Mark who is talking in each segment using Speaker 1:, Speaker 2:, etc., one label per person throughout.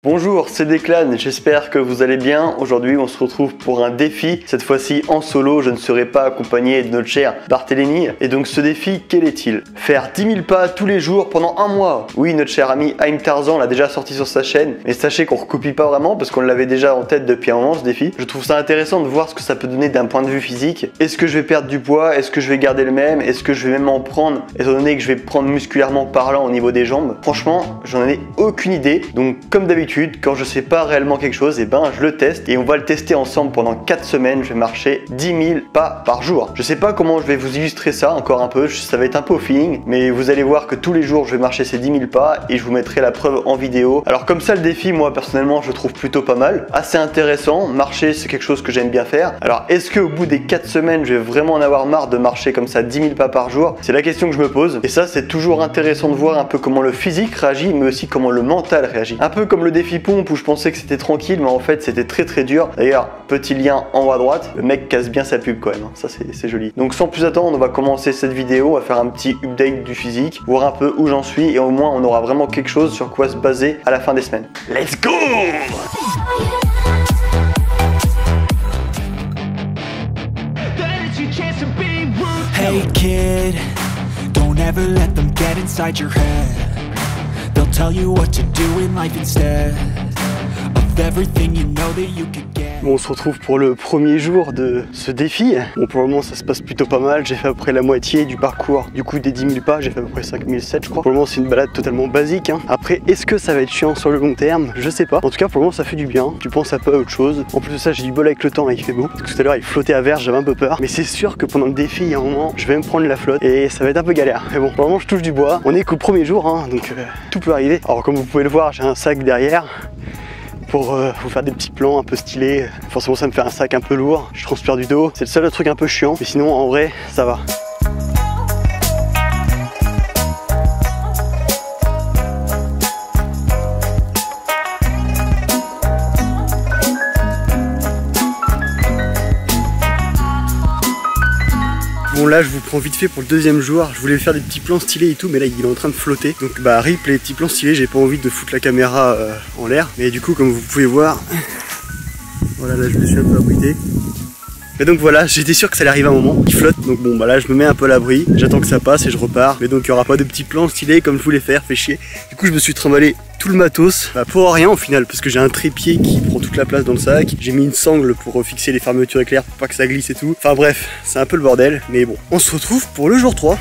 Speaker 1: Bonjour, c'est Declan, j'espère que vous allez bien. Aujourd'hui on se retrouve pour un défi, cette fois-ci en solo, je ne serai pas accompagné de notre cher Barthélémy. Et donc ce défi, quel est-il? Faire 10 000 pas tous les jours pendant un mois. Oui, notre cher ami Haïm Tarzan l'a déjà sorti sur sa chaîne, mais sachez qu'on ne recopie pas vraiment parce qu'on l'avait déjà en tête depuis un moment ce défi. Je trouve ça intéressant de voir ce que ça peut donner d'un point de vue physique. Est-ce que je vais perdre du poids? Est-ce que je vais garder le même? Est-ce que je vais même en prendre, étant donné que je vais prendre musculairement parlant au niveau des jambes? Franchement, j'en ai aucune idée. Donc comme d'habitude, quand je sais pas réellement quelque chose, et ben je le teste et on va le tester ensemble pendant 4 semaines. Je vais marcher 10 000 pas par jour. Je sais pas comment je vais vous illustrer ça encore un peu, ça va être un peu au feeling, mais vous allez voir que tous les jours je vais marcher ces 10 000 pas et je vous mettrai la preuve en vidéo. Alors comme ça, le défi, moi personnellement je le trouve plutôt pas mal, assez intéressant. Marcher, c'est quelque chose que j'aime bien faire. Alors est-ce qu'au bout des 4 semaines je vais vraiment en avoir marre de marcher comme ça 10 000 pas par jour? C'est la question que je me pose, et ça c'est toujours intéressant de voir un peu comment le physique réagit, mais aussi comment le mental réagit. Un peu comme le défi pompe où je pensais que c'était tranquille, mais en fait c'était très dur. D'ailleurs, petit lien en haut à droite, le mec casse bien sa pub quand même, ça c'est joli. Donc sans plus attendre, on va commencer cette vidéo, on va faire un petit update du physique, voir un peu où j'en suis, et au moins on aura vraiment quelque chose sur quoi se baser à la fin des semaines. Let's go!
Speaker 2: Hey kid, don't ever let them get inside your head. They'll tell you what to do in life instead of everything you know that you could get.
Speaker 1: Bon, on se retrouve pour le premier jour de ce défi. Bon, pour le moment ça se passe plutôt pas mal, j'ai fait à peu près la moitié du parcours, du coup des 10 000 pas, j'ai fait à peu près 5 700 je crois. Pour le moment c'est une balade totalement basique, hein. Après, est-ce que ça va être chiant sur le long terme? Je sais pas. En tout cas pour le moment ça fait du bien, tu penses un peu à autre chose. En plus de ça, j'ai du bol avec le temps, il fait beau. Parce que tout à l'heure il flottait à verge, j'avais un peu peur. Mais c'est sûr que pendant le défi, il y a un moment, je vais me prendre la flotte et ça va être un peu galère. Mais bon, pour le moment je touche du bois, on est qu'au premier jour, hein, donc tout peut arriver. Alors comme vous pouvez le voir, j'ai un sac derrière pour vous faire des petits plans un peu stylés. Forcément ça me fait un sac un peu lourd, je transpire du dos, c'est le seul truc un peu chiant, mais sinon en vrai ça va. Bon, là je vous prends vite fait pour le deuxième jour. Je voulais faire des petits plans stylés et tout, mais là il est en train de flotter. Donc bah rip les petits plans stylés, j'ai pas envie de foutre la caméra en l'air. Mais du coup comme vous pouvez voir, voilà, là je me suis un peu abrité. Et donc voilà, j'étais sûr que ça allait arriver à un moment, il flotte, donc bon bah là je me mets un peu à l'abri, j'attends que ça passe et je repars. Mais donc il n'y aura pas de petits plans stylés comme je voulais faire, fait chier. Du coup je me suis trimballé tout le matos, bah, pour rien au final, parce que j'ai un trépied qui prend toute la place dans le sac. J'ai mis une sangle pour fixer les fermetures éclairs pour pas que ça glisse et tout. Enfin bref, c'est un peu le bordel, mais bon. On se retrouve pour le jour 3.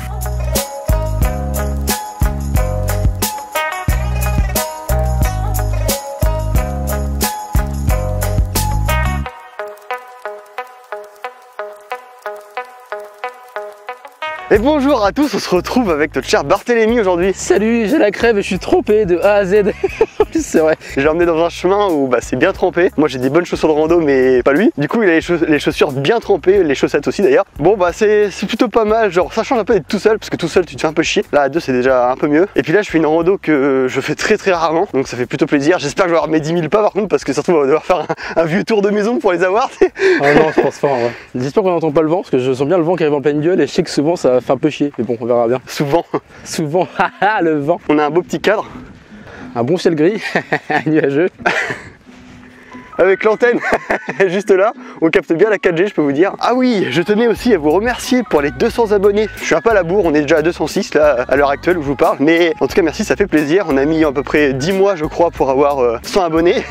Speaker 1: Et bonjour à tous, on se retrouve avec notre cher Barthélémy aujourd'hui.
Speaker 3: Salut, j'ai la crève et je suis trempé de A à Z. C'est vrai.
Speaker 1: J'ai emmené dans un chemin où bah, c'est bien trempé. Moi j'ai des bonnes chaussures de rando mais pas lui. Du coup il a les chaussures bien trempées, les chaussettes aussi d'ailleurs. Bon bah c'est plutôt pas mal, genre ça change un peu d'être tout seul parce que tout seul tu te fais un peu chier. Là à deux c'est déjà un peu mieux. Et puis là je fais une rando que je fais très rarement, donc ça fait plutôt plaisir. J'espère que je vais avoir mes 10 000 pas par contre, parce que surtout on va devoir faire un vieux tour de maison pour les avoir.
Speaker 3: Ah non, je pense pas, ouais. J'espère qu'on n'entend pas le vent, parce que je sens bien le vent qui arrive en pleine gueule et je sais que souvent ça fait un peu chier, mais bon on verra bien.
Speaker 1: Souvent.
Speaker 3: Souvent, haha, le vent.
Speaker 1: On a un beau petit cadre.
Speaker 3: Un bon ciel gris, nuageux.
Speaker 1: Avec l'antenne juste là, on capte bien la 4G, je peux vous dire. Ah oui, je tenais aussi à vous remercier pour les 200 abonnés. Je suis un peu à la bourre, on est déjà à 206 là à l'heure actuelle où je vous parle, mais en tout cas merci, ça fait plaisir. On a mis à peu près 10 mois je crois pour avoir 100 abonnés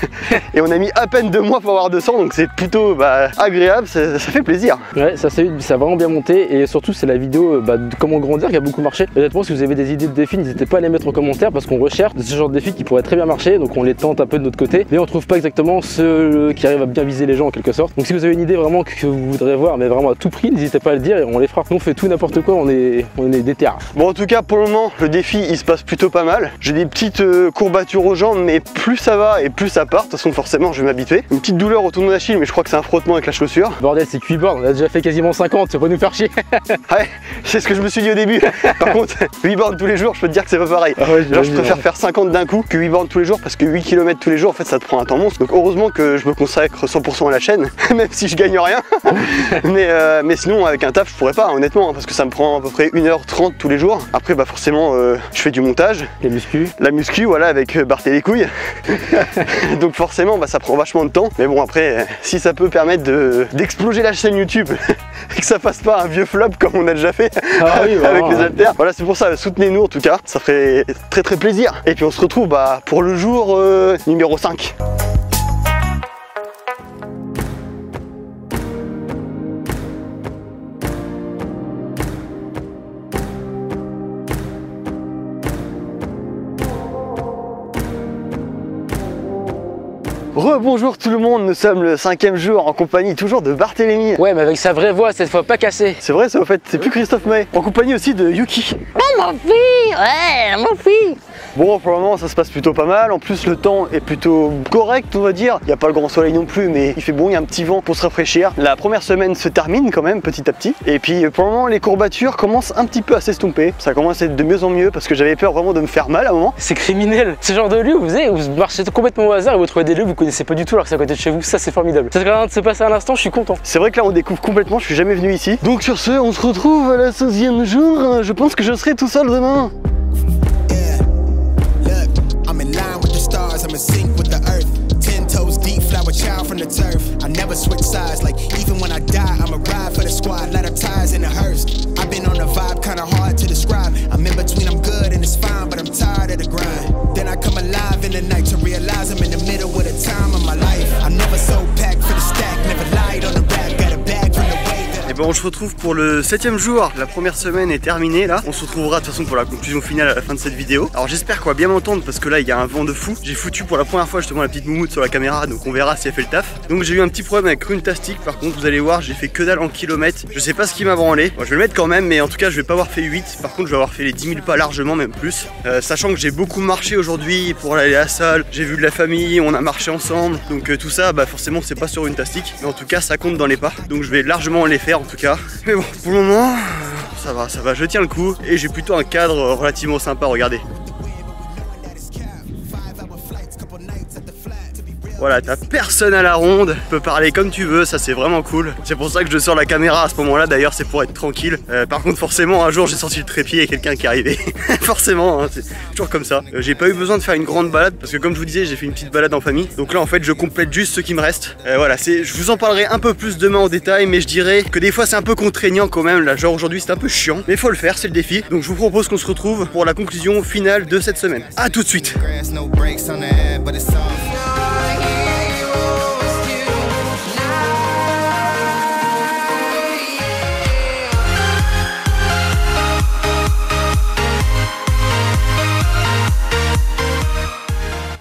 Speaker 1: et on a mis à peine 2 mois pour avoir 200, donc c'est plutôt agréable, ça fait plaisir.
Speaker 3: Ouais, ça a vraiment bien monté, et surtout c'est la vidéo de comment grandir qui a beaucoup marché. Honnêtement, si vous avez des idées de défis, n'hésitez pas à les mettre en commentaire, parce qu'on recherche ce genre de défis qui pourraient très bien marcher, donc on les tente un peu de notre côté, mais on trouve pas exactement ceux qui arrive à bien viser les gens en quelque sorte. Donc si vous avez une idée vraiment que vous voudrez voir, mais vraiment à tout prix, n'hésitez pas à le dire et on les fera. Nous on fait tout n'importe quoi, on est des terres.
Speaker 1: Bon en tout cas pour le moment le défi il se passe plutôt pas mal. J'ai des petites courbatures aux jambes, mais plus ça va et plus ça part. De toute façon forcément je vais m'habituer. Une petite douleur au tournoi d'Achille, mais je crois que c'est un frottement avec la chaussure.
Speaker 3: Bordel, c'est 8 bornes, on a déjà fait quasiment 50, c'est pas nous faire chier.
Speaker 1: Ouais, c'est ce que je me suis dit au début. Par contre 8 bornes tous les jours, je peux te dire que c'est pas pareil.
Speaker 3: Ah ouais,
Speaker 1: genre je préfère faire 50 d'un coup que 8 bornes tous les jours, parce que 8 km tous les jours en fait ça te prend un temps monstre. Donc heureusement que que je me consacre 100% à la chaîne, même si je gagne rien. mais sinon avec un taf je pourrais pas honnêtement, parce que ça me prend à peu près 1h30 tous les jours. Après bah forcément je fais du montage.
Speaker 3: Les muscu.
Speaker 1: La muscu voilà, avec Bart et les couilles. Donc forcément bah, ça prend vachement de temps. Mais bon après si ça peut permettre d'exploser la chaîne YouTube et que ça fasse pas un vieux flop comme on a déjà fait avec les haltères. Voilà, c'est pour ça, soutenez-nous en tout cas, ça ferait très très plaisir. Et puis on se retrouve bah, pour le jour numéro 5. Rebonjour tout le monde, nous sommes le 5e jour en compagnie toujours de Barthélémy.
Speaker 3: Ouais, mais avec sa vraie voix cette fois, pas cassée.
Speaker 1: C'est vrai ça, au fait, c'est plus Christophe Maé. En compagnie aussi de Yuki.
Speaker 4: Oh mon fille, ouais, mon fille.
Speaker 1: Bon, pour le moment ça se passe plutôt pas mal. En plus le temps est plutôt correct, on va dire. Il n'y a pas le grand soleil non plus, mais il fait bon, il y a un petit vent pour se rafraîchir. La première semaine se termine quand même petit à petit. Et puis pour le moment les courbatures commencent un petit peu à s'estomper. Ça commence à être de mieux en mieux parce que j'avais peur vraiment de me faire mal à un moment.
Speaker 3: C'est criminel. Ce genre de lieu, vous marchez complètement au hasard et vous trouvez des lieux que vous connaissez pas du tout alors que c'est à côté de chez vous. Ça c'est formidable. C'est en train de se passer à l'instant, je suis content. C'est
Speaker 1: vrai que là on découvre complètement, je suis jamais venu ici. Donc sur ce, on se retrouve à la 16e jour. Je pense que je serai tout seul demain.
Speaker 5: Child from the turf, I never switch sides. Like even when I die, I'ma ride for the squad. Let her ties in the hearse. I've been on the vibe, kinda hard to describe. I'm in between, I'm good and it's fine, but I'm tired of the grind. Then I come alive in the night to realize I'm in the middle of the time of my life. I never so packed for the stack, never lied on the rap. Got a bag from the way that.
Speaker 1: Et bon, on se retrouve pour le 7e jour. La première semaine est terminée là. On se retrouvera de toute façon pour la conclusion finale à la fin de cette vidéo. Alors j'espère qu'on va bien m'entendre parce que là il y a un vent de fou. J'ai foutu pour la première fois justement la petite moumoute sur la caméra, donc on verra si elle fait le taf. Donc j'ai eu un petit problème avec Runtastic. Par contre vous allez voir, j'ai fait que dalle en kilomètres. Je sais pas ce qui m'a branlé. Bon, je vais le mettre quand même, mais en tout cas je vais pas avoir fait 8. Par contre je vais avoir fait les 10 000 pas largement, même plus. Sachant que j'ai beaucoup marché aujourd'hui pour aller à la salle. J'ai vu de la famille, on a marché ensemble. Donc tout ça, bah forcément c'est pas sur Runtastic. Mais en tout cas ça compte dans les pas. Donc je vais largement les faire en tout cas. Mais bon, pour le moment, ça va, je tiens le coup. Et j'ai plutôt un cadre relativement sympa, regardez. Voilà, t'as personne à la ronde, tu peux parler comme tu veux, ça c'est vraiment cool. C'est pour ça que je sors la caméra à ce moment-là, d'ailleurs c'est pour être tranquille. Par contre forcément un jour j'ai sorti le trépied et quelqu'un qui est arrivé. Forcément, hein, c'est toujours comme ça. J'ai pas eu besoin de faire une grande balade parce que comme je vous disais j'ai fait une petite balade en famille. Donc là en fait je complète juste ce qui me reste. Voilà, je vous en parlerai un peu plus demain en détail, mais je dirais que des fois c'est un peu contraignant quand même. Là genre aujourd'hui c'est un peu chiant, mais faut le faire, c'est le défi. Donc je vous propose qu'on se retrouve pour la conclusion finale de cette semaine. A tout de suite.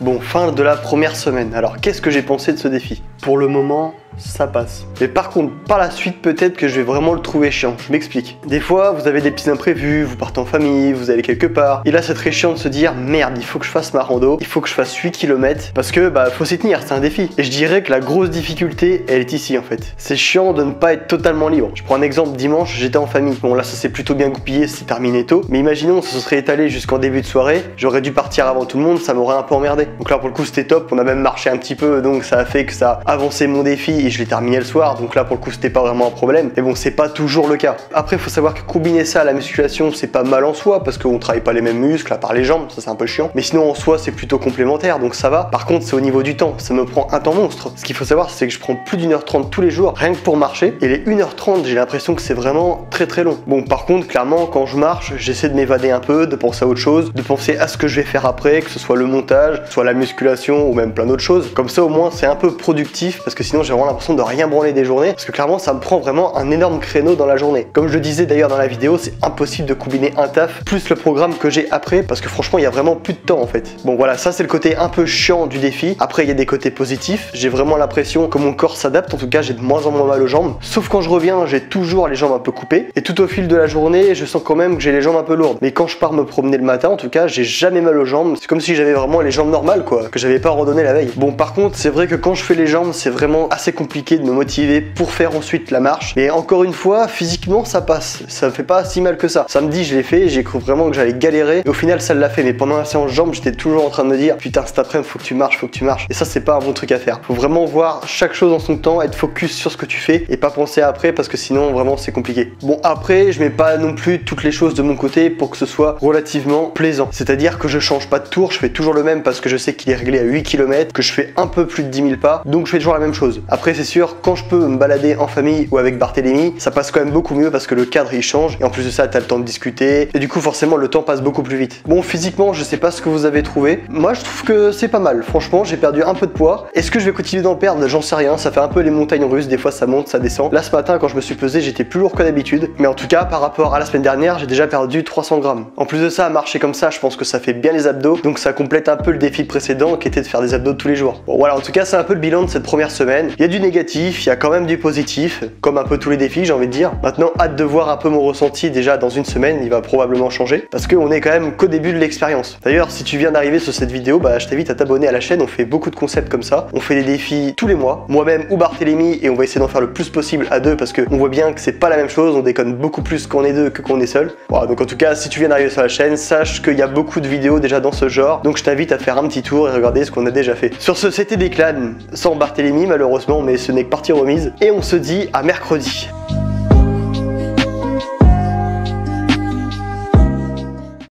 Speaker 1: Bon, fin de la première semaine. Alors, qu'est-ce que j'ai pensé de ce défi? Pour le moment, ça passe. Mais par contre, par la suite, peut-être que je vais vraiment le trouver chiant. Je m'explique. Des fois, vous avez des petits imprévus, vous partez en famille, vous allez quelque part. Et là, c'est très chiant de se dire, merde, il faut que je fasse ma rando, il faut que je fasse 8 km. Parce que, bah, faut s'y tenir, c'est un défi. Et je dirais que la grosse difficulté, elle est ici, en fait. C'est chiant de ne pas être totalement libre. Je prends un exemple, dimanche, j'étais en famille. Bon, là, ça s'est plutôt bien goupillé, c'est terminé tôt. Mais imaginons, ça se serait étalé jusqu'en début de soirée. J'aurais dû partir avant tout le monde, ça m'aurait un peu emmerdé. Donc là, pour le coup, c'était top. On a même marché un petit peu, donc ça a fait que ça a avancé mon défi et je l'ai terminé le soir. Donc là, pour le coup, c'était pas vraiment un problème. Mais bon, c'est pas toujours le cas. Après, il faut savoir que combiner ça à la musculation, c'est pas mal en soi parce qu'on travaille pas les mêmes muscles, à part les jambes, ça c'est un peu chiant. Mais sinon, en soi, c'est plutôt complémentaire, donc ça va. Par contre, c'est au niveau du temps. Ça me prend un temps monstre. Ce qu'il faut savoir, c'est que je prends plus d'1h30 tous les jours, rien que pour marcher. Et les 1h30, j'ai l'impression que c'est vraiment très très long. Bon, par contre, clairement, quand je marche, j'essaie de m'évader un peu, de penser à autre chose, de penser à ce que je vais faire après, que ce soit le montage, soit la musculation ou même plein d'autres choses. Comme ça, au moins, c'est un peu productif parce que sinon, j'ai vraiment l'impression de rien branler des journées parce que clairement, ça me prend vraiment un énorme créneau dans la journée. Comme je le disais d'ailleurs dans la vidéo, c'est impossible de combiner un taf plus le programme que j'ai après parce que franchement, il y a vraiment plus de temps en fait. Bon, voilà, ça c'est le côté un peu chiant du défi. Après, il y a des côtés positifs. J'ai vraiment l'impression que mon corps s'adapte. En tout cas, j'ai de moins en moins mal aux jambes. Sauf quand je reviens, j'ai toujours les jambes un peu coupées. Et tout au fil de la journée, je sens quand même que j'ai les jambes un peu lourdes. Mais quand je pars me promener le matin, en tout cas, j'ai jamais mal aux jambes. C'est comme si j'avais vraiment les jambes normales, quoi, que j'avais pas redonné la veille. Bon, par contre, c'est vrai que quand je fais les jambes, down, c'est vraiment assez compliqué de me motiver pour faire ensuite la marche. Mais encore une fois, physiquement ça passe, ça me fait pas si mal que ça. Samedi je l'ai fait, j'ai cru vraiment que j'allais galérer et au final ça l'a fait. Mais pendant la séance jambes, j'étais toujours en train de me dire putain cet après-midi faut que tu marches, faut que tu marches. Et ça c'est pas un bon truc à faire. Faut vraiment voir chaque chose en son temps, être focus sur ce que tu fais et pas penser à après parce que sinon vraiment c'est compliqué. Bon après je mets pas non plus toutes les choses de mon côté pour que ce soit relativement plaisant. C'est-à-dire que je change pas de tour, je fais toujours le même parce que je sais qu'il est réglé à 8 km, que je fais un peu plus de 10 000 pas, donc je fais toujours la même chose. Après c'est sûr, quand je peux me balader en famille ou avec Barthélémy, ça passe quand même beaucoup mieux parce que le cadre il change et en plus de ça t'as le temps de discuter et du coup forcément le temps passe beaucoup plus vite. Bon physiquement je sais pas ce que vous avez trouvé, moi je trouve que c'est pas mal, franchement j'ai perdu un peu de poids. Est-ce que je vais continuer d'en perdre? J'en sais rien, ça fait un peu les montagnes russes, des fois ça monte, ça descend. Là ce matin quand je me suis pesé j'étais plus lourd que d'habitude, mais en tout cas par rapport à la semaine dernière j'ai déjà perdu 300 grammes. En plus de ça, marcher comme ça je pense que ça fait bien les abdos, donc ça complète un peu le défi précédent qui était de faire des abdos tous les jours. Bon voilà, en tout cas c'est un peu le bilan de cette première semaine. Il y a du négatif, il y a quand même du positif, comme un peu tous les défis j'ai envie de dire. Maintenant hâte de voir un peu mon ressenti déjà dans une semaine, il va probablement changer, parce qu'on est quand même qu'au début de l'expérience. D'ailleurs si tu viens d'arriver sur cette vidéo, bah je t'invite à t'abonner à la chaîne, on fait beaucoup de concepts comme ça, on fait des défis tous les mois, moi-même ou Barthélémy, et on va essayer d'en faire le plus possible à deux parce qu'on voit bien que c'est pas la même chose, on déconne beaucoup plus quand on est deux que quand on est seul. Voilà, donc en tout cas si tu viens d'arriver sur la chaîne, sache qu'il y a beaucoup de vidéos déjà dans ce genre, donc je t'invite à faire un petit tour et regarder ce qu'on a déjà fait. Sur ce, c'était des clans sans Barthélémy malheureusement, mais ce n'est que partie remise, et on se dit à mercredi.